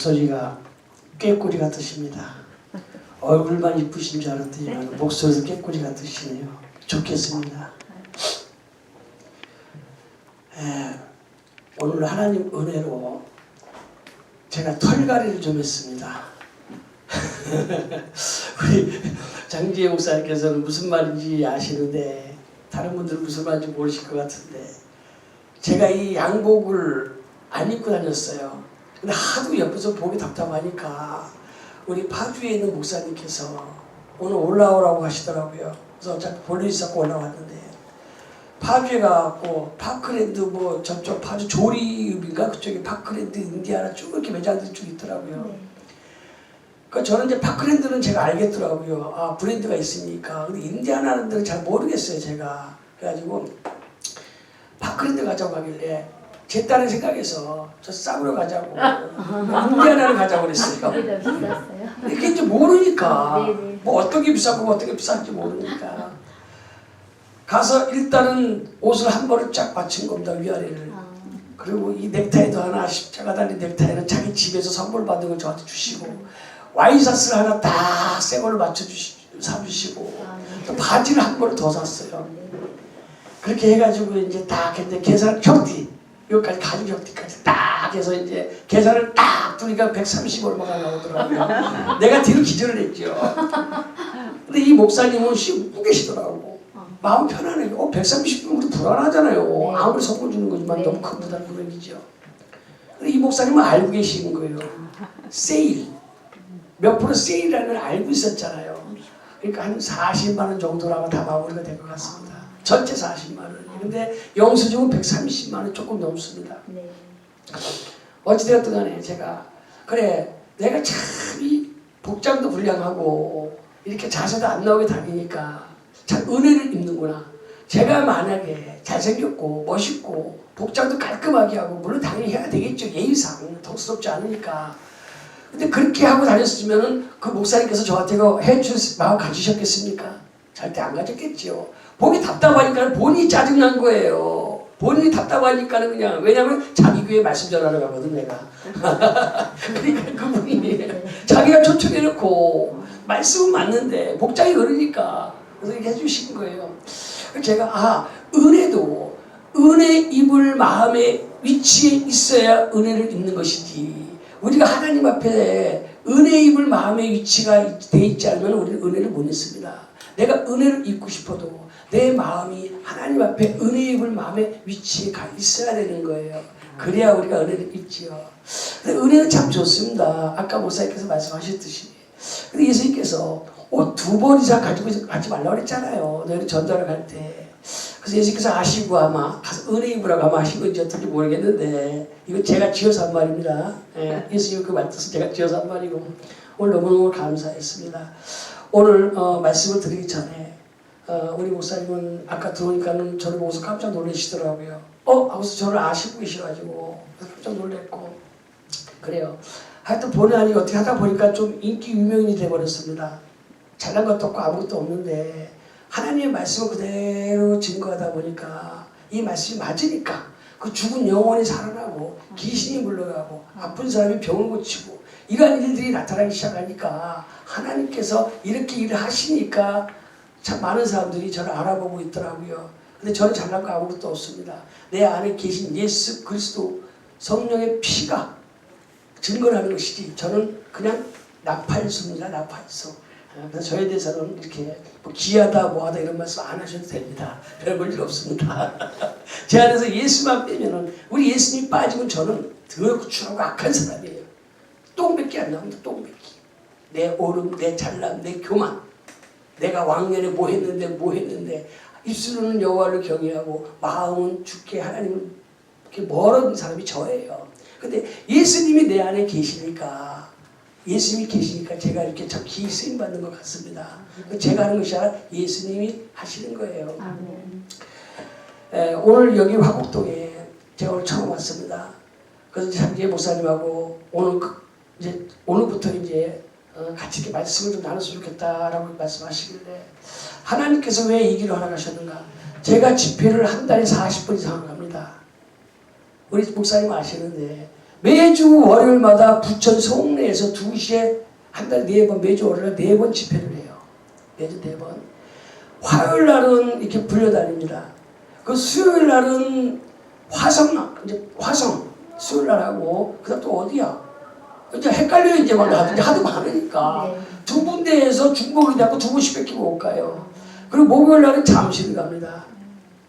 목소리가 꾀꼬리 같으십니다. 얼굴만 이쁘신 줄 알았더니 목소리도 꾀꼬리 같으시네요. 좋겠습니다. 오늘 하나님 은혜로 제가 털갈이를 좀 했습니다. 우리 장지혜 목사님께서는 무슨 말인지 아시는데 다른 분들은 무슨 말인지 모르실 것 같은데 제가 이 양복을 안 입고 다녔어요. 근데 하도 옆에서 보기 답답하니까 우리 파주에 있는 목사님께서 오늘 올라오라고 하시더라고요. 그래서 어차피 볼일 있었고 올라왔는데 파주에 가갖고 파크랜드 뭐 저쪽 파주 조리읍인가 그쪽에 파크랜드 인디아나 쭉 이렇게 매장들이 쭉 있더라고요. 그러니까 저는 이제 파크랜드는 제가 알겠더라고요. 아 브랜드가 있으니까. 근데 인디아나는 데는 잘 모르겠어요 제가. 그래가지고 파크랜드 가자고 하길래 제 딸의 생각에서 저 싸구려 가자고 인디아나를 가자고 그랬어요. 이게 이제 모르니까 뭐 어떤 게 비싸고 어떤 게 비싼지 모르니까 가서 일단은 옷을 한 벌을 쫙 맞춘 겁니다. 위아래를. 그리고 이 넥타이도 하나 십자가 달린 넥타이는 자기 집에서 선물 받은 걸 저한테 주시고 와이셔츠를 하나 딱 새 걸로 사주시고 또 바지를 한 벌을 더 샀어요. 그렇게 해가지고 이제 딱 했는데 계산 격띠 여기까지 가죽 격띠까지 딱 해서 이제 계산을 딱 두니까 130 얼마가 나오더라고요. 내가 뒤로 기절을 했죠. 근데 이 목사님은 웃고 계시더라고. 마음 편안해요. 130분 우리 불안하잖아요. 아무리 선물 주는 거지만 너무 큰 부담 금액이죠. 근데 이 목사님은 알고 계시는 거예요. 세일. 몇 프로 세일이라는 걸 알고 있었잖아요. 그러니까 한 40만 원 정도라고 다 마무리가 될 것 같습니다. 전체 40만 원. 근데 영수증은 130만 원 조금 넘습니다. 어찌되었든 간에 제가 그래 내가 참 이 복장도 불량하고 이렇게 자세도 안 나오게 다니니까 참 은혜를 입는구나. 제가 만약에 잘생겼고 멋있고 복장도 깔끔하게 하고 물론 당연히 해야 되겠죠. 예의상 덕스럽지 않으니까. 근데 그렇게 하고 다녔으면은 그 목사님께서 저한테 해줄 마음 가지셨겠습니까? 절대 안 가졌겠지요. 보기 답답하니까 본인이 짜증난 거예요. 본인이 답답하니까는 그냥 왜냐면 자기 교회 말씀 전하러 가거든 내가. 그러니까 그분이 자기가 초청해놓고 말씀은 맞는데 복장이 그러니까 그래서 이렇게 해주신 거예요. 제가 은혜도 은혜 입을 마음의 위치에 있어야 은혜를 입는 것이지 우리가 하나님 앞에 은혜 입을 마음의 위치가 돼 있지 않으면 우리는 은혜를 못 입습니다. 내가 은혜를 입고 싶어도 내 마음이 하나님 앞에 은혜 입을 마음의 위치에 가 있어야 되는 거예요. 그래야 우리가 은혜를 입지요. 근데 은혜는 참 좋습니다. 아까 목사님께서 말씀하셨듯이. 근데 예수님께서 옷 2벌 이상 가지고 가지 말라고 그랬잖아요. 너희는 전도를 갈 때. 그래서 예수님께서 아시고 아마 가서 은혜 입으라고 아마 하신 건지 어떤지 모르겠는데 이거 제가 지어서 한 말입니다. 예수님 그 말뜻은 제가 지어서 한 말이고 오늘 너무너무 감사했습니다. 오늘 말씀을 드리기 전에 우리 목사님은 아까 들어오니까는 저를 보고서 깜짝 놀라시더라고요. 하고서 저를 아시고 계셔가지고 깜짝 놀랐고 그래요. 하여튼 본의 아니게 어떻게 하다 보니까 좀 인기 유명인이 돼버렸습니다. 잘난 것도 없고 아무것도 없는데 하나님의 말씀을 그대로 증거하다 보니까 이 말씀이 맞으니까 그 죽은 영혼이 살아나고 귀신이 물러가고 아픈 사람이 병을 고치고 이러한 일들이 나타나기 시작하니까 하나님께서 이렇게 일을 하시니까 참 많은 사람들이 저를 알아보고 있더라고요. 근데 저는 잘난 거 아무것도 없습니다. 내 안에 계신 예수 그리스도 성령의 피가 증거를 하는 것이지 저는 그냥 나팔수입니다. 나팔수. 그래서 저에 대해서는 이렇게 뭐 귀하다 뭐하다 이런 말씀 안 하셔도 됩니다. 별 볼 일 없습니다. 제 안에서 예수만 빼면은 우리 예수님 빠지면 저는 더럽고 추하고 악한 사람이에요. 똥밖에 안 나옵니다. 똥밖에. 내 오름, 내 잘남, 내 교만. 내가 왕년에 뭐 했는데 입술로는 여호와를 경외하고 마음은 주께 하나님을 이렇게 멀은 사람이 저예요. 근데 예수님이 내 안에 계시니까 예수님이 계시니까 제가 이렇게 참 기이 쓰임 받는 것 같습니다. 제가 하는 것이 아니라 예수님이 하시는 거예요. 오늘 여기 화곡동에 제가 오늘 처음 왔습니다. 그래서 장지혜 목사님하고 오늘부터 이제 같이 이렇게 말씀을 좀 나눴으면 좋겠다라고 말씀하시길래 하나님께서 왜 이 길을 허락하셨는가? 제가 집회를 한 달에 40번 이상 합니다. 우리 목사님 아시는데 매주 월요일마다 부천 송내에서 2시에 한 달에 4번, 매주 월요일 4번 집회를 해요. 매주 4번. 화요일 날은 이렇게 불려다닙니다. 그 수요일 날은 화성 수요일 날 하고, 그다음 또 어디야? 이제 헷갈려요. 이제 막 하도 많으니까. 네. 두 군데에서 중복이 되고 2번씩 뺏기고 못 가요. 그리고 목요일 날은 잠실을 갑니다.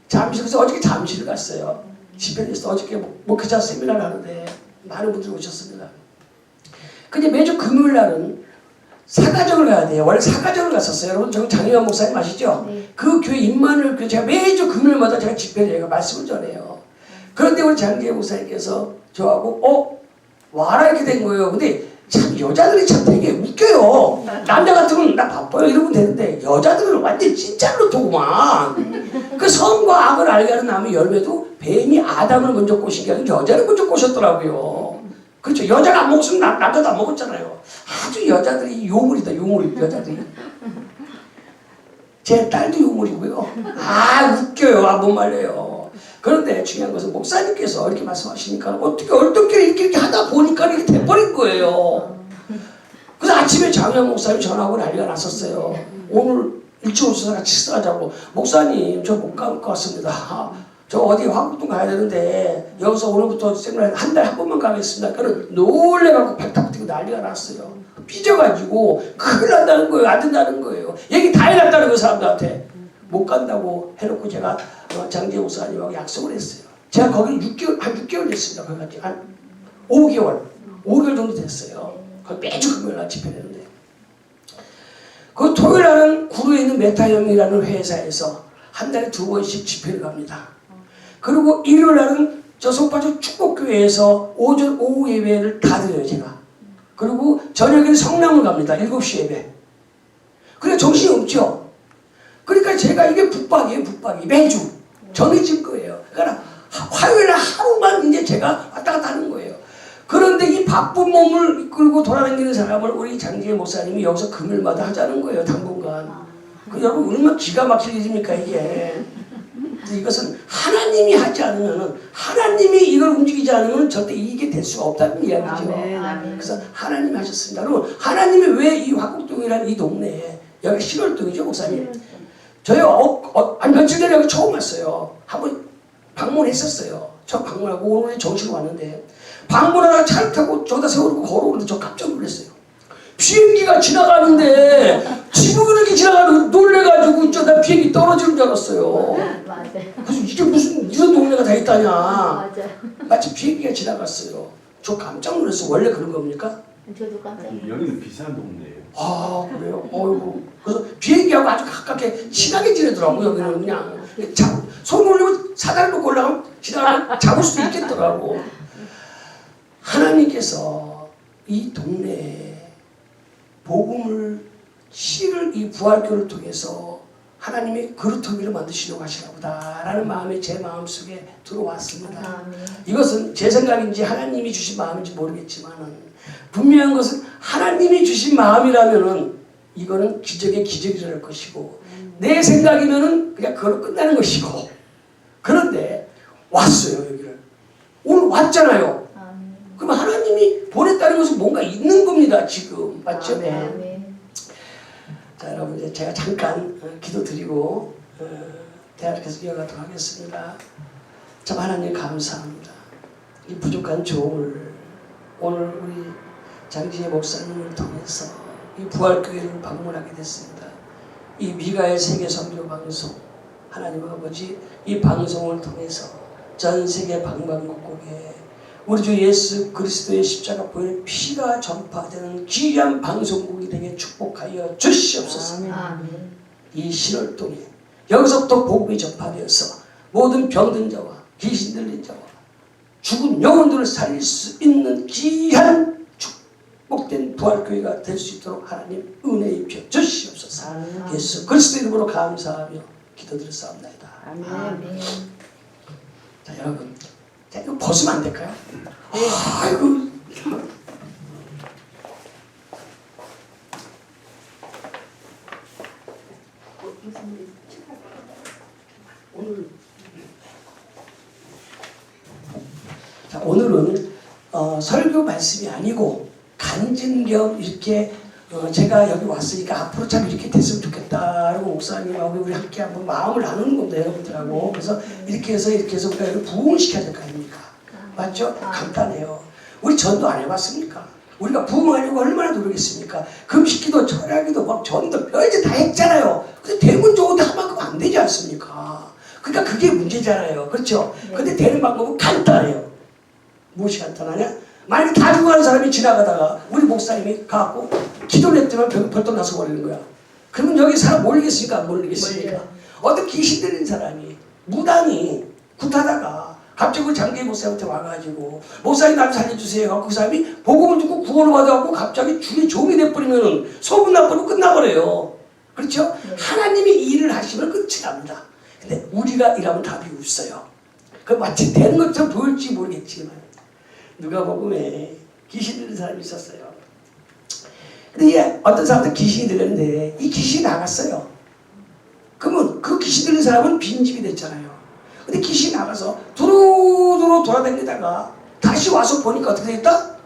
잠실에서 어저께 잠실을 갔어요. 집회를 했어. 어저께 목회자 세미나를 하는데 많은 분들이 오셨습니다. 근데 매주 금요일 날은 사가정을 가야 돼요. 원래 사가정을 갔었어요. 여러분, 저기 장희환 목사님 아시죠? 네. 그 교회 임만을 제가 매주 금요일마다 제가 집회를 해요. 말씀을 전해요. 그런데 우리 장희환 목사님께서 저하고 와라 이렇게 된 거예요. 근데 참 여자들이 참 되게 웃겨요. 남자 같으면 나 바빠요 이러면 되는데 여자들은 완전 진짜로 도구만. 그 선과 악을 알게 하는 나무의 열매도 뱀이 아담을 먼저 꼬신 게 아니라 여자를 먼저 꼬셨더라고요. 그렇죠. 여자가 안 먹었으면 남자도 안 먹었잖아요. 아주 여자들이 요물이다. 요물 여자들이. 제 딸도 요물이고요. 웃겨요. 못 말려요. 그런데 중요한 것은 목사님께서 이렇게 말씀하시니까 어떻게 얼떨결에 이렇게 하다 보니까 이렇게 돼버린 거예요. 그래서 아침에 장현 목사님 전화하고 난리가 났었어요. 오늘 일찍 오셔서 같이 식사하자고. 목사님 저 못 갈 것 같습니다. 저 어디 화곡동 가야 되는데 여기서 오늘부터 세미나 한 달에 한 번만 가겠습니다. 그는 놀래갖고 발탁 뛰고 난리가 났어요. 삐져가지고 큰일 난다는 거예요. 안 된다는 거예요. 얘기 다 해놨다는 거예요. 사람들한테. 못 간다고 해놓고 제가 장재 목사님하고 약속을 했어요. 제가 거기 한 6개월 됐습니다. 거기까지 한 5개월 정도 됐어요. 거기 매주 금요일 날 집회했는데 그 토요일 날은 구루에 있는 메타형이라는 회사에서 한 달에 2번씩 집회를 갑니다. 그리고 일요일 날은 저 송파주 축복교회에서 오후 예배를 다 드려요. 제가. 그리고 저녁에는 성남을 갑니다. 7시 예배. 그래 정신이 없죠. 그러니까 제가 이게 북박이에요. 북박이 매주 정해진 거예요. 그러니까 화요일에 하루만 이제 제가 왔다 갔다 하는 거예요. 그런데 이 바쁜 몸을 이끌고 돌아다니는 사람을 우리 장지혜 목사님이 여기서 금요일마다 하자는 거예요. 당분간. 여러분 얼마나 기가 막힐 일입니까 이게. 이것은 하나님이 하지 않으면 하나님이 이걸 움직이지 않으면 절대 이게 될 수가 없다는 이야기죠. 아멘. 그래서 하나님이 하셨습니다. 여러분 하나님이 왜 이 화곡동이라는 이 동네에 여기 10월동이죠 목사님. 저희 한 며칠 전에 여기 처음 왔어요. 한번 방문했었어요. 저 방문하고 오늘 정식 왔는데 방문하다가 차를 타고 저기다 세워놓고 걸어오는데 저 깜짝 놀랐어요. 비행기가 지나가는데 지붕이 이렇게 지나가는 놀래가지고 나 비행기 떨어지는 줄 알았어요. 맞아요. 그래서 이게 무슨 이런 동네가 다 있다냐. 맞아요. 마치 비행기가 지나갔어요. 저 깜짝 놀랐어요. 원래 그런 겁니까? 저도 깜짝 놀랐어요. 여기는 비싼 동네예요. 그래요? 어이구. 그래서 비행기하고 아주 가깝게 친하게 지내더라고요. 여기는 그냥. 손 올리면 사다리 놓고 올라가면 지나가면 잡을 수도 있겠더라고. 하나님께서 이 동네에 복음을 씨를 이 부활교를 통해서 하나님이 그루터기를 만드시려고 하시나 보다라는 마음이 제 마음속에 들어왔습니다. 아멘. 이것은 제 생각인지 하나님이 주신 마음인지 모르겠지만은 분명한 것은 하나님이 주신 마음이라면은 이거는 기적의 기적이 일어날 것이고 내 생각이면은 그냥 그걸로 끝나는 것이고 그런데 왔어요 여기를. 오늘 왔잖아요. 아멘. 그럼 하나님이 보냈다는 것은 뭔가 있는 겁니다 지금. 맞죠? 아멘. 자 여러분 이제 제가 잠깐 기도드리고 대화를 계속 이어가도록 하겠습니다. 참 하나님 감사합니다. 이 부족한 종을 오늘 우리 장지혜 목사님을 통해서 이 부활교회를 방문하게 됐습니다. 이 미가의 세계 선교 방송 하나님 아버지 이 방송을 통해서 전 세계 방방곡곡에 우리 주 예수 그리스도의 십자가 보혈 피가 전파되는 귀한 방송국이 되게 축복하여 주시옵소서. 아멘. 이 신월동에 여기서부터 복음이 전파되어서 모든 병든 자와 귀신 들린 자와 죽은 영혼들을 살릴 수 있는 귀한 축복된 부활교회가 될 수 있도록 하나님 은혜 입혀 주시옵소서. 아멘. 예수 그리스도 이름으로 감사하며 기도드렸사옵나이다. 아멘. 자 여러분, 자 이거 벗으면 안 될까요? 네. 아이고. 오늘은 설교 말씀이 아니고 간증 겸 이렇게 제가 여기 왔으니까 앞으로 참 이렇게 됐으면 좋겠다라고 목사님하고 우리 함께 한번 마음을 나누는 겁니다, 여러분들하고. 그래서 이렇게 해서 우리가 이걸 부흥시켜야 될 거 아닙니까? 맞죠? 간단해요. 우리 전도 안 해봤습니까? 우리가 부흥하려고 얼마나 노력했습니까? 금식기도 철야기도 막 전도 별짓 다 했잖아요. 근데 되면 좋은데 한만큼 안 되지 않습니까? 그러니까 그게 문제잖아요. 그렇죠? 근데 되는 방법은 간단해요. 무엇이 간단하냐? 만약에 다 죽어가는 사람이 지나가다가 우리 목사님이 가고 기도를 했더니 벌떡 나서 버리는 거야. 그러면 여기 사람 몰리겠습니까? 안 몰리겠습니까? 어떤 귀신 들린 사람이 무당이 굿하다가 갑자기 우리 장계희 목사님한테 와가지고 목사님 날 살려주세요. 그 사람이 복음을 듣고 구원을 받아갖고 갑자기 주의 종이 돼버리면 소문나버리고 끝나버려요. 그렇죠? 하나님이 이 일을 하시면 끝이 납니다. 근데 우리가 일하면 답이 없어요. 그 마치 되는 것처럼 보일지 모르겠지만 누가복음에 귀신 들린 사람이 있었어요. 근데 어떤 사람들 귀신이 들렸는데 이 귀신이 나갔어요. 그러면 그 귀신 들린 사람은 빈집이 됐잖아요. 근데 귀신이 나가서 두루두루 돌아다니다가 다시 와서 보니까 어떻게 됐다?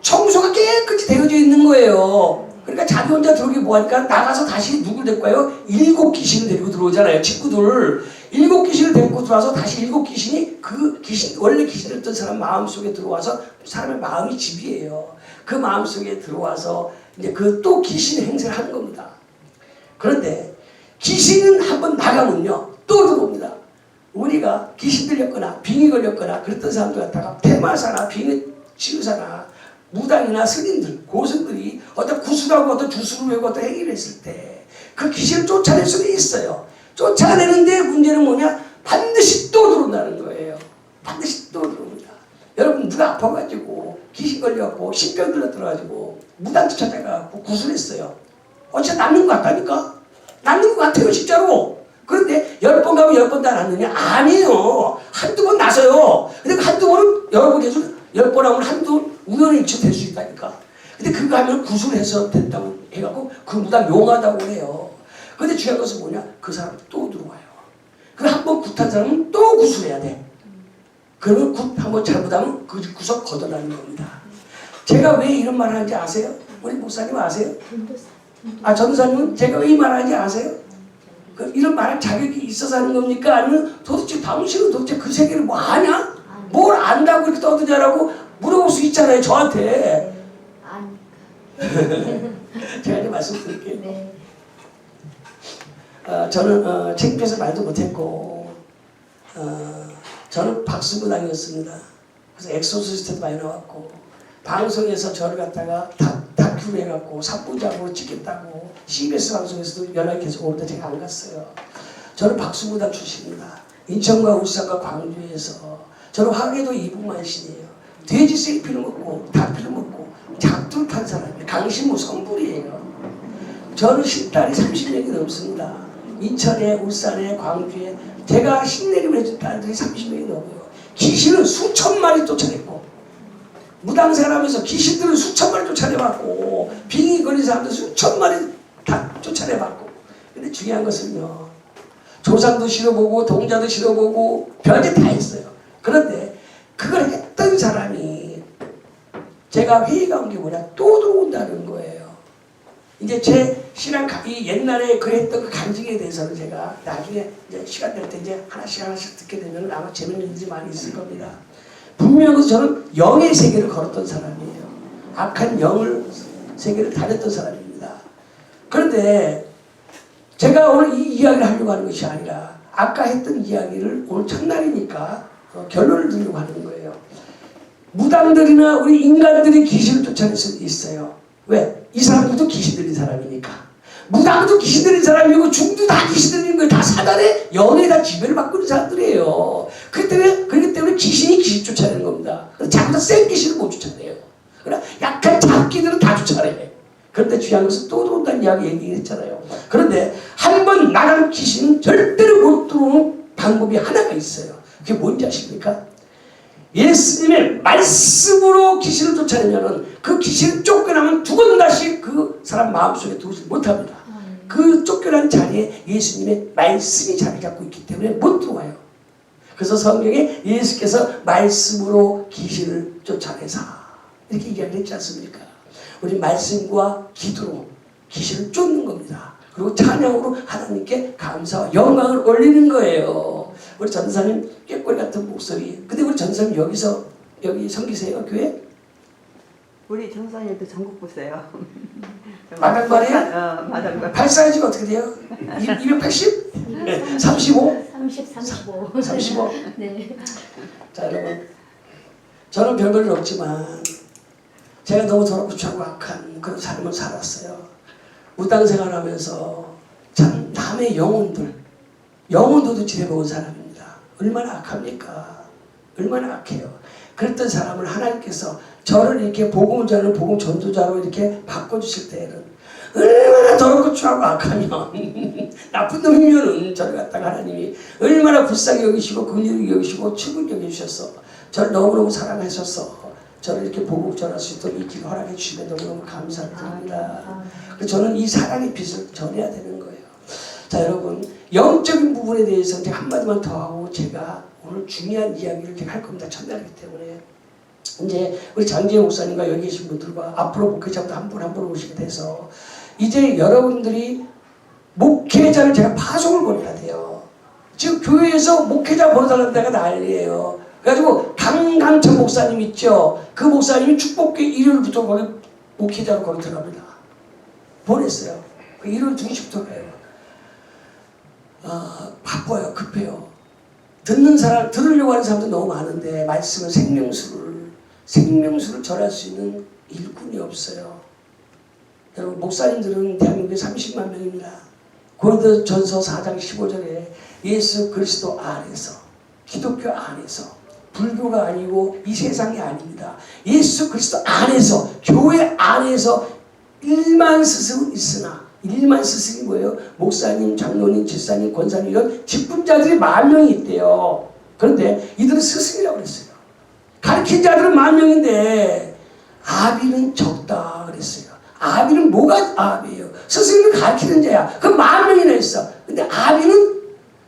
청소가 깨끗이 되어져 있는 거예요. 그러니까 자기 혼자 들어오기 뭐하니까 나가서 다시 누굴 데리고 와요? 7 귀신을 데리고 들어오잖아요. 친구들 7 귀신을 데리고 들어와서 다시 7 귀신이 그 귀신 원래 귀신 들었던 사람 마음속에 들어와서 사람의 마음이 집이에요. 그 마음속에 들어와서 이제 그 또 귀신의 행세를 하는 겁니다. 그런데 귀신은 한번 나가면요 또 들어옵니다. 우리가 귀신 들렸거나 빙이 걸렸거나 그랬던 사람들 갖다가 대마사나 빙의 치유사나 무당이나 스님들, 고승들이 어떤 구슬하고 어떤 주술을 외우고 어떤 행위를 했을 때 그 귀신을 쫓아낼 수가 있어요. 쫓아내는데 문제는 뭐냐? 반드시 또 들어온다는 거예요. 반드시 또 들어옵니다. 여러분 누가 아파가지고 귀신 걸려갖고 신병 들어가지고 무당 쫓아내가지고 구슬했어요. 진짜 남는 것 같다니까? 남는 것 같아요 진짜로. 그런데 10번 가면 10번 다 낫느냐? 아니에요. 한두 번 나서요. 근데 한두 번은 여러분 계속 10번 하면 한두 우연히 일치될 수 있다니까. 근데 그거 하면 구술해서 된다고 해갖고 그 무당 용하다고 해요. 근데 중요한 것은 뭐냐? 그 사람 또 들어와요. 그럼 한번 굿한 사람은 또 구술해야 돼. 그러면 굿 한번 잘못하면 그 구석 걷어나는 겁니다. 제가 왜 이런 말을 하는지 아세요? 우리 목사님 아세요? 전도사님은 제가 왜 이 말을 하는지 아세요? 이런 말할 자격이 있어서 하는 겁니까? 아니면 도대체 당신은 도대체 그 세계를 뭐 아냐? 뭘 안다고 이렇게 떠드냐라고 물어볼 수 있잖아요, 저한테. 제가 이제 말씀드릴게요. 네. 저는 창피해서 말도 못했고, 저는 박수무당이었습니다. 그래서 엑소시스트도 많이 나왔고, 방송에서 저를 갖다가 다큐를 해갖고 삽부작으로 찍겠다고 CBS 방송에서도 연락이 계속 오는데 제가 안 갔어요. 저는 박수무당 출신입니다. 인천과 울산과 광주에서 저는 화계도 이북만신이에요. 돼지 생피를 먹고 닭피를 먹고 작두를 판 사람이에요. 강신무 성불이에요. 저는 신딸이 30명이 넘습니다. 인천에 울산에 광주에 제가 신내림을 해준 딸들이 30명이 넘어요. 귀신은 수천 마리 쫓아냈고 무당생활하면서 귀신들은 수천 마리 쫓아내봤고 빙이 걸린 사람들 수천 마리 다 쫓아내봤고 근데 중요한 것은요 조상도 실어보고 동자도 실어보고 별짓 다 했어요. 그런데 그걸 했던 사람이 제가 회의가 온 게 뭐냐 또 들어온다는 거예요. 이제 제 신앙 이 옛날에 그랬던 그 간증에 대해서는 제가 나중에 이제 시간 될 때 이제 하나씩 듣게 되면 아마 재밌는 일이 많이 있을 겁니다. 분명히 저는 영의 세계를 걸었던 사람이에요. 악한 영을 세계를 다녔던 사람입니다. 그런데 제가 오늘 이 이야기를 하려고 하는 것이 아니라 아까 했던 이야기를 오늘 첫날이니까 결론을 드리려고 하는 거예요. 무당들이나 우리 인간들이 귀신을 쫓아낼 수 있어요. 왜? 이 사람들도 귀신 들린 사람이니까. 무당도 귀신 들린 사람이고 중도 다 귀신 들린 거예요. 다 사단의 영에 다 지배를 받고 있는 사람들이에요. 그렇기 때문에 귀신이 귀신 쫓아내는 겁니다. 자꾸 센 귀신을 못 쫓아내요. 그러나 약한 잡기들은 다 쫓아내. 그런데 중요한 것은 또 들어온다는 이야기 얘기했잖아요. 그런데 한 번 나간 귀신은 절대로 못 들어오는 방법이 하나가 있어요. 그게 뭔지 아십니까? 예수님의 말씀으로 귀신을 쫓아내면은 그 귀신을 쫓겨나면 두 번 다시 그 사람 마음속에 들어오지 못합니다. 그 쫓겨난 자리에 예수님의 말씀이 자리 잡고 있기 때문에 못 들어와요. 그래서 성경에 예수께서 말씀으로 귀신을 쫓아내사 이렇게 이야기를 했지 않습니까? 우리 말씀과 기도로 귀신을 쫓는 겁니다. 그리고 찬양으로 하나님께 감사와 영광을 올리는 거예요. 우리 전사님 꾀꼬리 같은 목소리. 근데 우리 전사님 여기 섬기세요 교회? 우리 전사님도 전국 보세요. 마당발이에요? 마당발. 발 사이즈가 어떻게 돼요? 280? 35? 35. 35? 네. 자 여러분, 저는 별볼일 없지만 제가 너무 더럽고 추하고 악한 그런 삶을 살았어요. 무당 생활하면서 참 남의 영혼들도 지내본 사람입니다. 얼마나 악합니까? 얼마나 악해요. 그랬던 사람을 하나님께서 저를 이렇게 복음을 전하는 복음 전도자로 이렇게 바꿔주실 때에는 얼마나 더럽고 추하고 악하면 나쁜 놈이면은 저를 갖다가 하나님이 얼마나 불쌍히 여기시고 긍휼히 여기시고 축을 여겨주셔서 저를 너무너무 사랑하셔서 저를 이렇게 복음 전할 수 있도록 이 길 허락해 주시면 너무너무 감사드립니다. 그래서 저는 이 사랑의 빛을 전해야 되는 거예요. 자 여러분, 영적인 부분에 대해서 이제 한마디만 더 하고 제가 오늘 중요한 이야기를 제가 할 겁니다. 첫날이기 때문에 이제 우리 장지혜 목사님과 여기 계신 분들과 앞으로 목회자도 한 분 한 분 오시게 돼서 이제 여러분들이 목회자를 제가 파송을 보내야 돼요. 지금 교회에서 목회자 보내달라는 데가 난리예요. 그래가지고 강강천 목사님 있죠. 그 목사님이 축복교회 일요일부터 거기 목회자로 거기 들어갑니다. 보냈어요. 일요일 2시부터 가요. 바빠요. 급해요. 듣는 사람, 들으려고 하는 사람도 너무 많은데 말씀은 생명수를 전할 수 있는 일꾼이 없어요. 여러분, 목사님들은 대한민국에 30만 명입니다. 고린도전서 4장 15절에 예수 그리스도 안에서, 기독교 안에서, 불교가 아니고 이 세상이 아닙니다. 예수 그리스도 안에서, 교회 안에서 1만 스승은 있으나, 1만 스승이 뭐예요? 목사님, 장로님, 집사님, 권사님 이런 직분자들이 10,000명이 있대요. 그런데 이들은 스승이라고 그랬어요. 가르친 자들은 10,000명인데 아비는 적다 그랬어요. 아비는 뭐가 아비예요? 스승님은 가르치는 자야. 그 10,000명이나 있어. 근데 아비는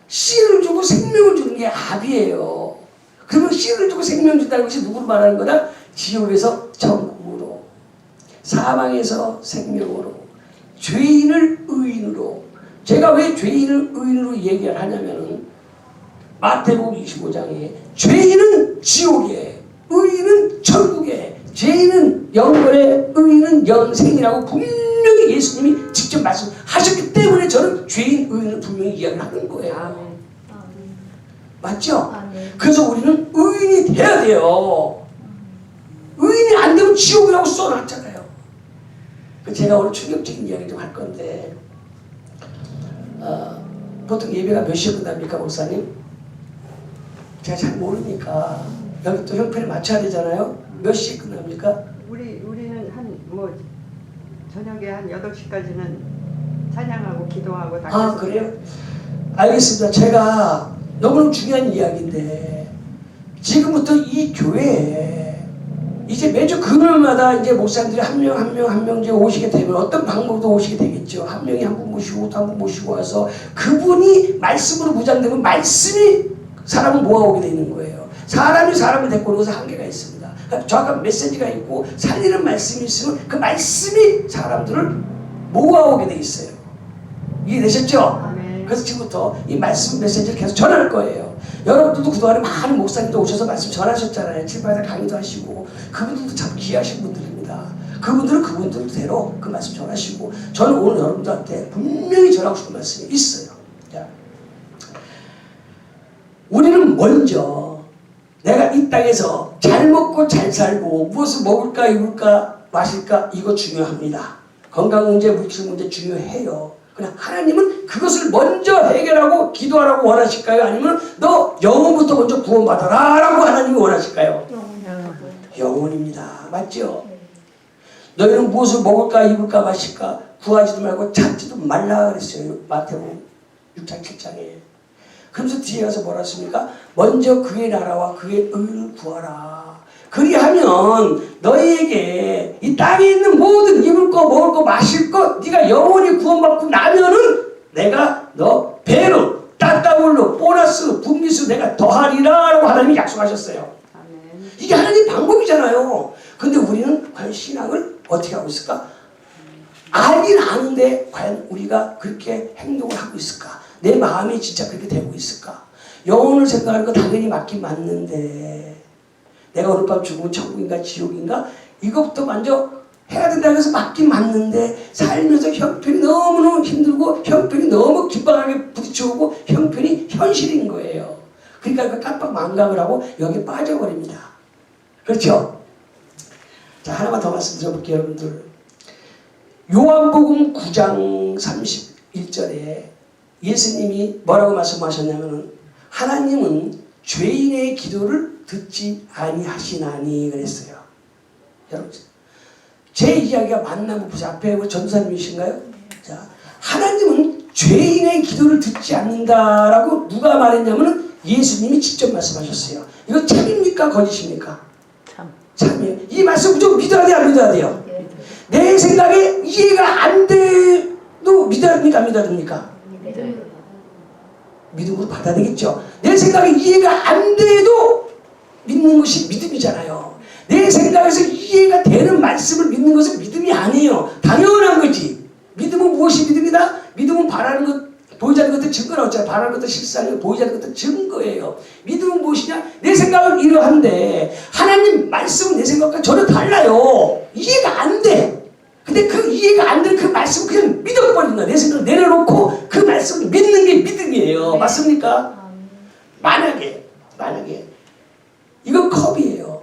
씨를 주고 생명을 주는 게 아비예요. 그러면 씨를 주고 생명 준다는 것이 누구를 말하는 거다? 지옥에서 천국으로, 사망에서 생명으로, 죄인을 의인으로. 제가 왜 죄인을 의인으로 얘기를 하냐면은 마태복음 25장에 죄인은 지옥에, 의인은 천국에, 죄인은 영원에, 의인은 영생이라고 분명히 예수님이 직접 말씀하셨기 때문에 저는 죄인, 의인을 분명히 이야기를 하는 거예요. 아멘. 맞죠? 그래서 우리는 의인이 돼야 돼요. 의인이 안 되면 지옥이라고 써놨잖아요. 제가 오늘 충격적인 이야기 좀 할 건데, 보통 예배가 몇 시에 끝납니까, 목사님? 제가 잘 모르니까 여기 또 형편에 맞춰야 되잖아요. 몇 시에 끝납니까? 우리는 저녁에 한 8시까지는 찬양하고 기도하고 다. 그래요? 알겠습니다. 제가 너무너무 중요한 이야기인데 지금부터 이 교회에 이제 매주 금요일마다 이제 목사님들이 한 명 이제 오시게 되면 어떤 방법도 오시게 되겠죠. 한 명이 한 분 모시고 또 한 분 모시고 와서 그분이 말씀으로 무장되면 말씀이 사람을 모아오게 되는 거예요. 사람이 사람을 데리고 오는 것은 한계가 있습니다. 그러니까 정확한 메시지가 있고 살리는 말씀이 있으면 그 말씀이 사람들을 모아오게 돼 있어요. 이해되셨죠? 아멘. 그래서 지금부터 이 말씀 메시지를 계속 전할 거예요. 여러분들도 그동안에 많은 목사님들 오셔서 말씀 전하셨잖아요. 칠바에다 강의도 하시고 그분들도 참 귀하신 분들입니다. 그분들은 그분들대로 그 말씀 전하시고 저는 오늘 여러분들한테 분명히 전하고 싶은 말씀이 있어요. 자, 우리는 먼저 내가 이 땅에서 잘 먹고 잘 살고 무엇을 먹을까 입을까 마실까 이거 중요합니다. 건강 문제, 물질 문제 중요해요. 그냥 하나님은 그것을 먼저 해결하고 기도하라고 원하실까요? 아니면 너 영혼부터 먼저 구원받아라 라고 하나님이 원하실까요? 영혼입니다. 맞죠? 너희는 무엇을 먹을까 입을까 마실까 구하지도 말고 찾지도 말라 그랬어요. 마태복음 6장 7장에. 그러면서 뒤에 가서 뭐라 했습니까? 먼저 그의 나라와 그의 의를 구하라. 그리하면 너희에게 이 땅에 있는 모든 입을 거 먹을 거 마실 거 네가 영원히 구원받고 나면은 내가 너 배로 따따 더블로 보너스 분기수 내가 더하리라 라고 하나님이 약속하셨어요. 아멘. 이게 하나님 방법이잖아요. 근데 우리는 과연 신앙을 어떻게 하고 있을까? 알긴 아는데 과연 우리가 그렇게 행동을 하고 있을까? 내 마음이 진짜 그렇게 되고 있을까? 영혼을 생각하는 거 당연히 맞긴 맞는데 내가 오늘 밤 죽으면 천국인가 지옥인가? 이것부터 먼저 해야 된다고 해서 맞긴 맞는데 살면서 형편이 너무너무 힘들고 형편이 너무 긴박하게 부딪혀오고 형편이 현실인 거예요. 그러니까 그 깜빡 망각을 하고 여기에 빠져버립니다. 그렇죠? 자, 하나만 더 말씀드려볼게요, 여러분들. 요한복음 9장 31절에 예수님이 뭐라고 말씀하셨냐면 하나님은 죄인의 기도를 듣지 아니하시나니 그랬어요. 여러분, 제 이야기가 맞나 보세요. 앞에 전도사님이신가요? 자, 하나님은 죄인의 기도를 듣지 않는다라고 누가 말했냐면 예수님이 직접 말씀하셨어요. 이거 참입니까? 거짓입니까? 참이에요. 이 말씀 무조건 믿어야 돼요? 안 믿어야 돼요? 네. 내 생각에 이해가 안 돼도 믿어야 됩니까? 안 믿어야 됩니까? 네. 믿음으로 받아야 되겠죠. 내 생각에 이해가 안 돼도 믿는 것이 믿음이잖아요. 내 생각에서 이해가 되는 말씀을 믿는 것은 믿음이 아니에요. 당연한 거지. 믿음은 무엇이 믿음이다? 믿음은 바라는 것, 보이지 않는 것도 증거라고 했잖아요. 바라는 것도 실상이고 보이지 않는 것도 증거예요. 믿음은 무엇이냐? 내 생각은 이러한데 하나님 말씀은 내 생각과 전혀 달라요. 이해가 안 돼. 근데 그 이해가 안 되는 그 말씀을 그냥 믿어버린 거야. 내 생각을 내려놓고 그 말씀을 믿는 게 믿음이에요. 네. 맞습니까? 만약에 이건 컵이에요.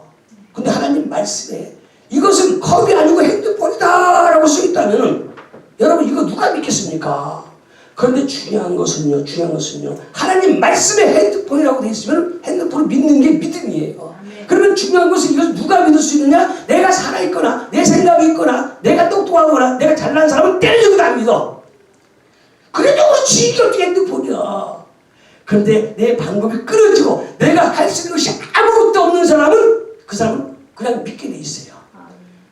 근데 하나님 말씀에 이것은 컵이 아니고 핸드폰이다 라고 써있다면 여러분 이거 누가 믿겠습니까? 그런데 중요한 것은요 하나님 말씀에 핸드폰이라고 되어 있으면 핸드폰을 믿는 게 믿음이에요. 그러면 중요한 것은 이것을 누가 믿을 수 있느냐? 내가 살아있거나 내 생각이 있거나 내가 똑똑하거나 내가 잘난 사람은 때려주고도 안 믿어. 그래도 그렇지 이게 어떻게 핸드폰이야. 그런데 내 방법이 끊어지고 내가 할 수 있는 것이 아무것도 없는 사람은 그 사람은 그냥 믿게 돼 있어요.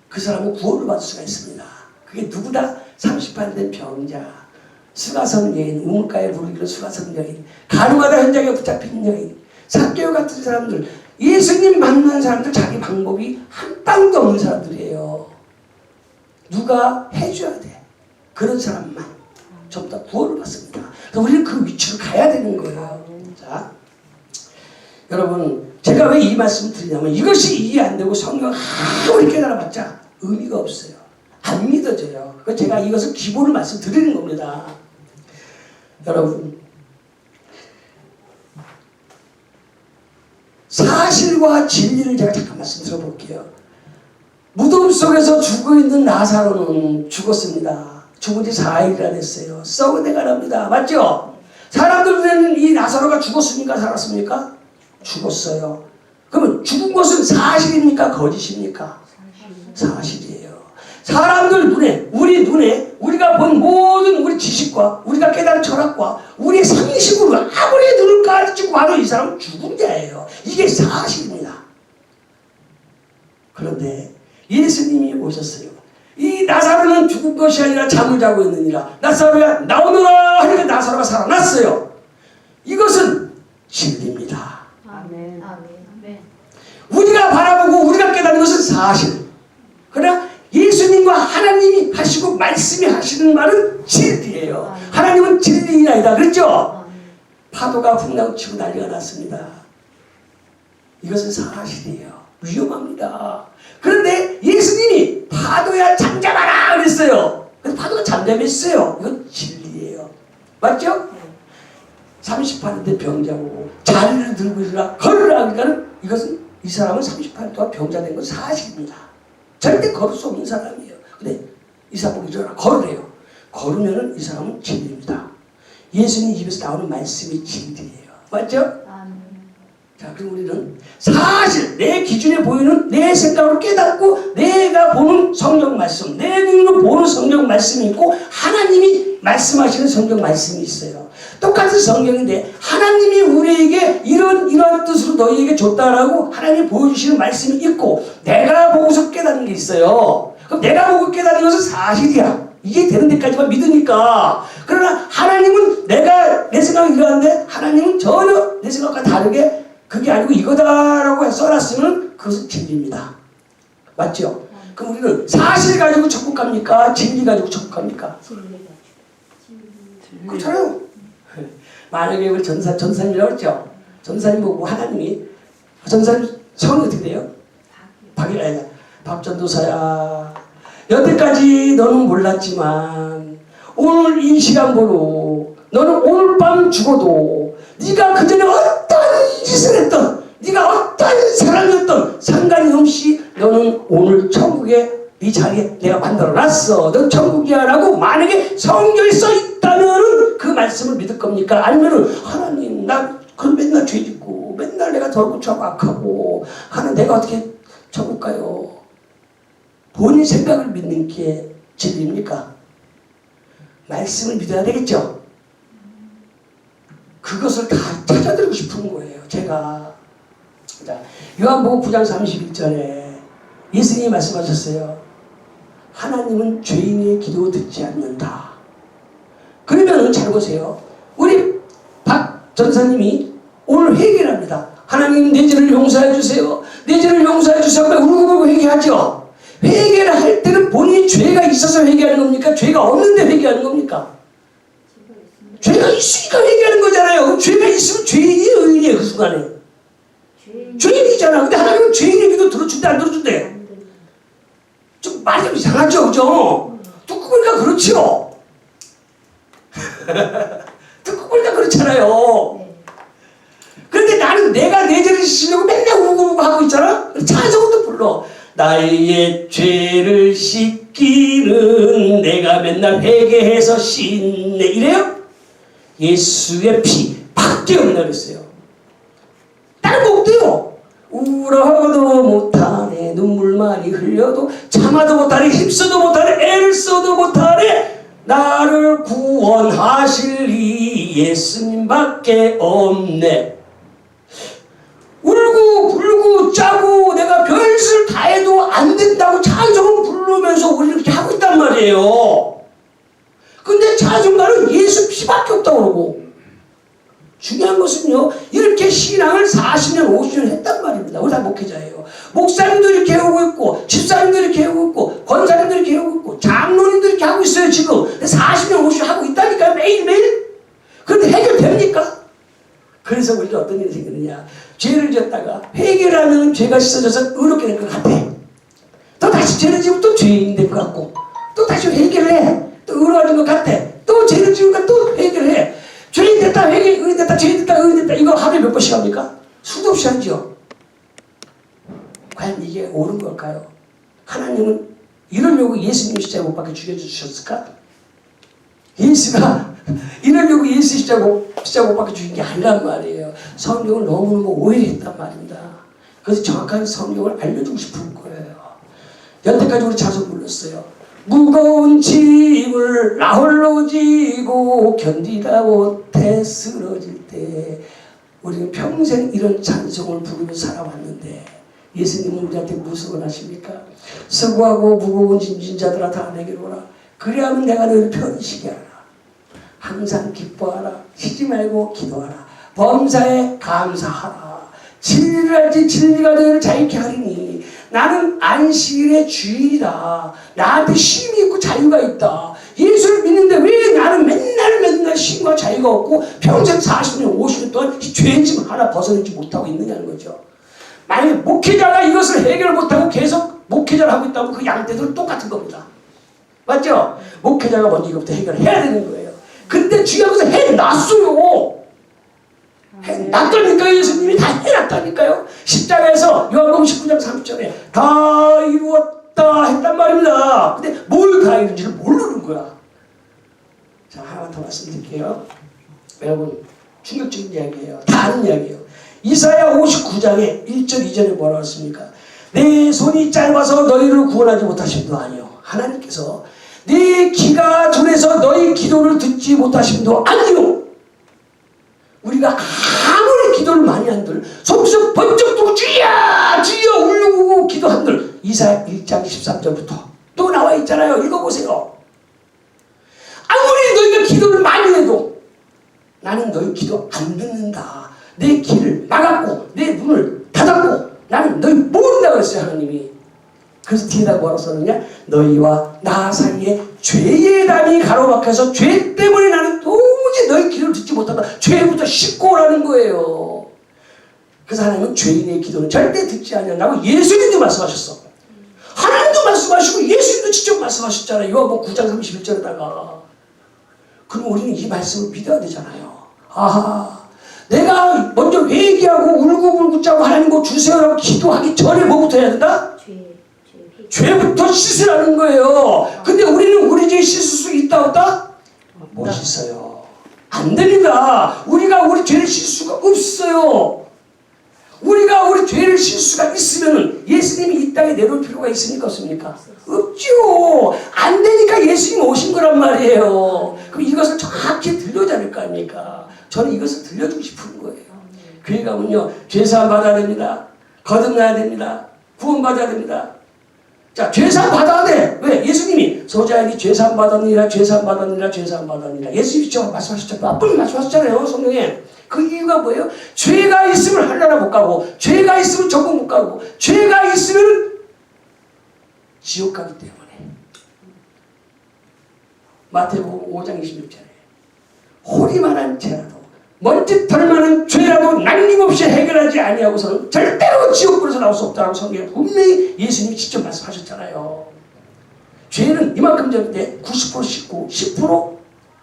그 사람은 구원을 받을 수가 있습니다. 그게 누구다? 30판 된 병자, 수가성 여인, 우물가에 부르기로 수가성 여인, 가늠하다 현장에 붙잡힌 여인, 삭개오 같은 사람들, 예수님 만난 사람들 자기 방법이 한 방도 없는 사람들이에요. 누가 해줘야 돼. 그런 사람만 전부 다 구원을 받습니다. 그래서 우리는 그 위치로 가야 되는 거예요. 자, 여러분 제가 왜 이 말씀을 드리냐면 이것이 이해 안 되고 성경 아무리 깨달아봤자 의미가 없어요. 안 믿어져요. 그래서 제가 이것을 기본을 말씀드리는 겁니다. 여러분 사실과 진리를 제가 잠깐 말씀드려볼게요. 무덤 속에서 죽어있는 나사로는 죽었습니다. 죽은 지 4일이나 됐어요. 썩은 데가 납니다. 맞죠? 사람들 눈에는 이 나사로가 죽었습니까? 살았습니까? 죽었어요. 그러면 죽은 것은 사실입니까? 거짓입니까? 사실이에요. 사람들 눈에, 우리 눈에 우리가 본 모든 우리 지식과 우리가 깨달은 철학과 우리의 상식으로 아무리 눈을 가지고 봐도 이 사람은 죽은 자예요. 이게 사실입니다. 그런데 예수님이 오셨어요. 이 나사로는 죽은 것이 아니라 잠을 자고 있느니라. 나사로야 나오너라 하니까 나사로가 살아났어요. 이것은 진리입니다. 아멘. 아멘. 우리가 바라보고 우리가 깨닫는 것은 사실. 그러나 예수님과 하나님이 하시고 말씀이 하시는 말은 진리예요. 하나님은 진리이나이다. 그렇죠? 파도가 훅나고 치고 난리가 났습니다. 이것은 사실이에요. 위험합니다. 그런데 예수님이 파도야 잠잠하라 그랬어요. 근데 파도가 잠잠했어요. 이건 진리예요. 맞죠? 30판 된 병자고 자리를 들고 있으라 걸으라 그러니까 이것은 이 사람은 30판 동안 병자 된 건 사실입니다. 절대 걸을 수 없는 사람이에요. 근데 이 사람은 일어나 걸으래요. 걸으면은 이 사람은 진리입니다. 예수님 입에서 나오는 말씀이 진리예요. 맞죠? 자, 그럼 우리는 사실 내 기준에 보이는 내 생각으로 깨닫고 내가 보는 성경 말씀, 내 눈으로 보는 성경 말씀이 있고 하나님이 말씀하시는 성경 말씀이 있어요. 똑같은 성경인데 하나님이 우리에게 이런 뜻으로 너희에게 줬다라고 하나님이 보여주시는 말씀이 있고 내가 보고서 깨닫는 게 있어요. 그럼 내가 보고 깨달은 것은 사실이야. 이게 되는 데까지만 믿으니까. 그러나 하나님은 내가 내 생각이 이러한데 하나님은 전혀 내 생각과 다르게 그게 아니고 이거다라고 써놨으면 그것은 진리입니다. 맞죠? 그럼 우리는 사실 가지고 천국갑니까? 진리 가지고 천국갑니까? 그렇잖아요. 만약에 우리 전사님이라고 했죠? 전사님 보고 하나님이 전사님 성이 어떻게 돼요? 박전도사야, 여태까지 너는 몰랐지만 오늘 이 시간으로 너는 오늘 밤 죽어도 네가 그전에 어떤 짓을 했던, 네가 어떤 사람이었던 상관이 없이 너는 오늘 천국에 네 자리에 내가 만들어놨어. 넌 천국이야 라고 만약에 성경에 써있다면 그 말씀을 믿을 겁니까? 아니면은 하나님 나 그럼 맨날 죄 짓고 맨날 내가 덜고차고 악하고 하는 내가 어떻게 천국 가요? 본인 생각을 믿는 게 진리입니까? 말씀을 믿어야 되겠죠? 그것을 다 찾아드리고 싶은 거예요. 제가 요한복음 9장 31절에 예수님이 말씀하셨어요. 하나님은 죄인의 기도 듣지 않는다. 그러면 잘 보세요. 우리 박 전사님이 오늘 회개를 합니다. 하나님 내 죄를 용서해 주세요. 내 죄를 용서해 주세요. 울고불고 회개하죠. 회개를 할 때는 본인이 죄가 있어서 회개하는 겁니까? 죄가 없는데 회개하는 겁니까? 죄가 있으니까 회개하는 거잖아요. 죄가 있으면 죄인이에요, 의인이에요, 그 순간에. 죄인이잖아. 근데 하나님은 죄인의 기도 들어준대, 안 들어준대? 좀 말이 좀 이상하죠, 그죠? 듣고 보니까 그렇죠. 듣고 보니까 그렇잖아요. 그런데 나는 내가 내 죄를 씻으려고 맨날 우고우고 하고 있잖아? 찬송도 불러. 나의 죄를 씻기는 내가 맨날 회개해서 씻네. 이래요? 예수의 피 밖에 없나 그랬어요. 다른 거 없대요. 울어도 못하네, 눈물만이 흘려도 참아도 못하네, 힘써도 못하네, 애를 써도 못하네. 나를 구원하실 이 예수님밖에 없네. 울고 불고 짜고 내가 별짓을 다 해도 안 된다고 찬송을 부르면서 우리 이렇게 하고 있단 말이에요. 근데 찬송가는 예수 피밖에 없다고 그러고. 중요한 것은요, 이렇게 신앙을 40년, 50년 했단 말입니다. 우리 다 목회자예요. 목사님도 이렇게 하고 있고, 집사님도 이렇게 하고 있고, 권사님도 이렇게 하고 있고, 장로님도 이렇게 하고 있어요, 지금. 40년, 50년 하고 있다니까요, 매일매일. 그런데 해결됩니까? 그래서 우리가 어떤 일이 생기느냐. 죄를 지었다가 회개를 하면 죄가 씻어져서 의롭게 될 것 같아. 또 다시 죄를 지으면 또 죄인이 될 것 같고, 또 다시 회개를 해. 또 의로워진 것 같아. 또 죄를 지으니까 또 회개를 해. 죄인 됐다, 회개, 의인 됐다, 죄인 됐다, 의인 됐다. 이거 하루에 몇 번씩 합니까? 수도 없이 하죠. 과연 이게 옳은 걸까요? 하나님은 이러려고 예수님 십자가 못 박혀 죽여주셨을까? 예수가 이러려고 예수 십자가 못 박혀 죽인 게 아니란 말이에요. 성경을 너무너무 오해했단 말입니다. 그래서 정확한 성경을 알려주고 싶은 거예요. 여태까지 우리 자손 불렀어요. 무거운 짐을 나 홀로 지고 견디다 못해 쓰러질 때 우리는 평생 이런 찬송을 부르면서 살아왔는데 예수님은 우리한테 무슨 원하십니까? 수고하고 무거운 짐진 자들아 다 내게로 오라. 그래야만 내가 너희를 편히 쉬게 하라. 항상 기뻐하라. 쉬지 말고 기도하라. 범사에 감사하라. 진리를 알지 진리가 너희를 자유케 하리니 나는 안식일의 주인이다. 나한테 쉼이 있고 자유가 있다. 예수를 믿는데 왜 나는 맨날 쉼과 자유가 없고 평생 40년 50년 동안 이 죄짐 하나 벗어내지 못하고 있느냐는 거죠. 만약에 목회자가 이것을 해결 못하고 계속 목회자를 하고 있다면 그 양떼들은 똑같은 겁니다. 맞죠? 목회자가 먼저 이것부터 해결해야 되는 거예요. 근데 중요한 것은 해놨어요. 해놨다니까요. 예수님이 다 해놨다니까요. 십자가에서 요한복음 19장 30절에 다 이루었다 했단 말입니다. 근데 뭘 다 이룬지를 모르는 거야. 자, 하나만 더 말씀드릴게요. 여러분, 충격적인 이야기예요. 다 아는 이야기예요. 이사야 59장에 1절 2절에 뭐라고 했습니까? 내 손이 짧아서 너희를 구원하지 못하신 도 아니요. 하나님께서 네 귀가 둔해서 너희 기도를 듣지 못하신 도 아니요. 우리가 아무리 기도를 많이 한들 속에서 번쩍 뜨고 주여 주여 울고 기도한들 이사야 1장 13절부터 또 나와 있잖아요. 읽어보세요. 아무리 너희가 기도를 많이 해도 나는 너희 기도 안 듣는다. 내 귀를 막았고 내 눈을 닫았고 나는 너희 모른다 그랬어요. 하나님이. 그래서 뒤에다 뭐라고 썼느냐? 너희와 나 사이에 죄의 담이 가로막혀서 죄 때문에 나는 도무지 너희 기도를 듣지 못한다. 죄부터 씻고 오라는 거예요. 그래서 하나님은 죄인의 기도는 절대 듣지 않는다고 예수님도 말씀하셨어. 하나님도 말씀하시고 예수님도 직접 말씀하셨잖아요. 요한복음 9장 31절에다가. 그럼 우리는 이 말씀을 믿어야 되잖아요. 아하, 내가 먼저 회개하고 울고불고 짜고 하나님 뭐 주세요라고 기도하기 전에 뭐부터 해야 된다? 죄부터 씻으라는 거예요. 근데 우리는 우리 죄 씻을 수 있다 없다? 못 씻어요. 안 됩니다. 우리가 우리 죄를 씻을 수가 없어요. 우리가 우리 죄를 씻을 수가 있으면 예수님이 이 땅에 내려올 필요가 있습니까 없습니까? 없죠. 안 되니까 예수님 오신 거란 말이에요. 그럼 이것을 정확히 들려줘야 될 거 아닙니까? 저는 이것을 들려주고 싶은 거예요. 교회 가면요, 죄사함 받아야 됩니다. 거듭나야 됩니다. 구원받아야 됩니다. 자, 죄사함 받아야 돼. 왜? 예수님이 소자에게 죄사함 받았느니라, 죄사함 받았느니라, 죄사함 받았느니라. 예수님이 직접 말씀하셨죠. 몇 번 말씀하셨잖아요, 성경에. 그 이유가 뭐예요? 죄가 있으면 하늘나라 못 가고, 죄가 있으면 천국 못 가고, 죄가 있으면 지옥 가기 때문에. 마태복음 5장 26절에 호리만한 죄라도 먼지털만한 죄라도 남김없이 해결하지 아니하고서는 절대로 지옥불에서 나올 수 없다고 성경에 분명히 예수님이 직접 말씀하셨잖아요. 죄는 이만큼 전인데 90% 씻고 10%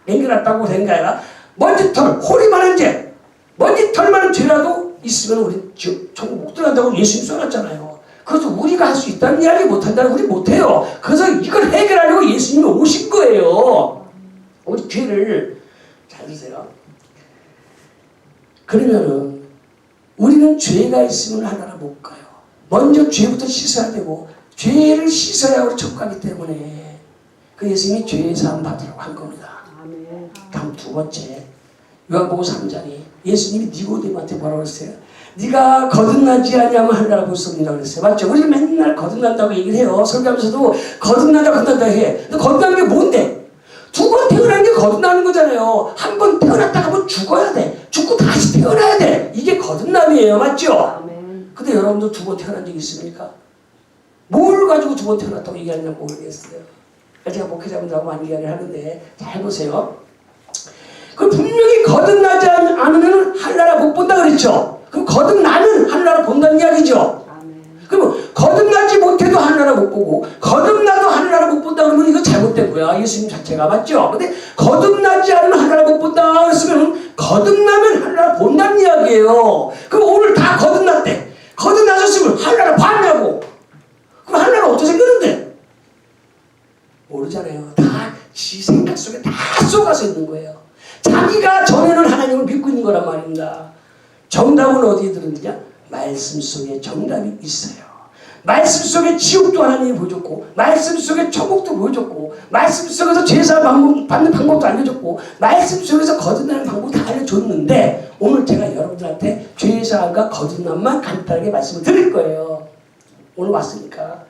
남겨놨다고 된 게 아니라 먼지털, 호리만한 죄, 먼지털만한 죄라도 있으면 우리 천국 못 들어간다고 예수님 써놨잖아요. 그래서 우리가 할 수 있다는 이야기 못한다는 우리 못해요. 그래서 이걸 해결하려고 예수님이 오신 거예요. 우리 죄를 잘 드세요. 그러면은 우리는 죄가 있으면 하나라 못 가요. 먼저 죄부터 씻어야 되고 죄를 씻어야 우리 천국 가기 때문에 그 예수님이 죄의 사함 받으라고 한 겁니다. 아멘. 다음 두 번째 요한복음 3장에 예수님이 니고데모한테 뭐라고 그랬어요? 네가 거듭나지 아니하면 하늘나라 못 섭니다 그랬어요. 맞죠? 우리는 맨날 거듭난다고 얘기를 해요. 설교하면서도 거듭난다 해. 근데 거듭나는 게 뭔데? 두 번 태어나는 게 거듭나는 거잖아요. 한 번 태어났다가 한번 죽어야 돼. 죽고 다시 태어나야 돼. 이게 거듭남이에요. 맞죠? 아멘. 근데 여러분도 두 번 태어난 적 있습니까? 뭘 가지고 두 번 태어났다고 얘기하는지 모르겠어요. 제가 목회자분들하고 많이 이야기를 하는데 잘 보세요. 그 분명히 거듭나지 않으면 하늘나라 못 본다 그랬죠. 그럼 거듭나면 하늘나라 본다는 이야기죠. 그럼 거듭나지 못해도 하늘나라 못 보고 거듭나도 하늘나라 못 본다 그러면 이거 잘못된 거야. 예수님 자체가 맞죠. 근데 거듭나지 않으면 하늘나라 못 본다 그랬으면 거듭나면 하늘나라 본다는 이야기예요. 그럼 오늘 다 거듭났대. 거듭나셨으면 하늘나라 봤냐고. 그럼 하늘나라 어떻게 생겼는데? 모르잖아요. 다 지 생각 속에 다 쏘가서 있는 거예요. 자기가 전에는 하나님을 믿고 있는 거란 말입니다. 정답은 어디에 들었느냐? 말씀 속에 정답이 있어요. 말씀 속에 지옥도 하나님이 보여줬고 말씀 속에 천국도 보여줬고 말씀 속에서 제사 받는 방법도 알려줬고 말씀 속에서 거듭나는 방법도 다 알려줬는데 오늘 제가 여러분들한테 죄사함과 거듭남만 간단하게 말씀을 드릴 거예요. 오늘 왔으니까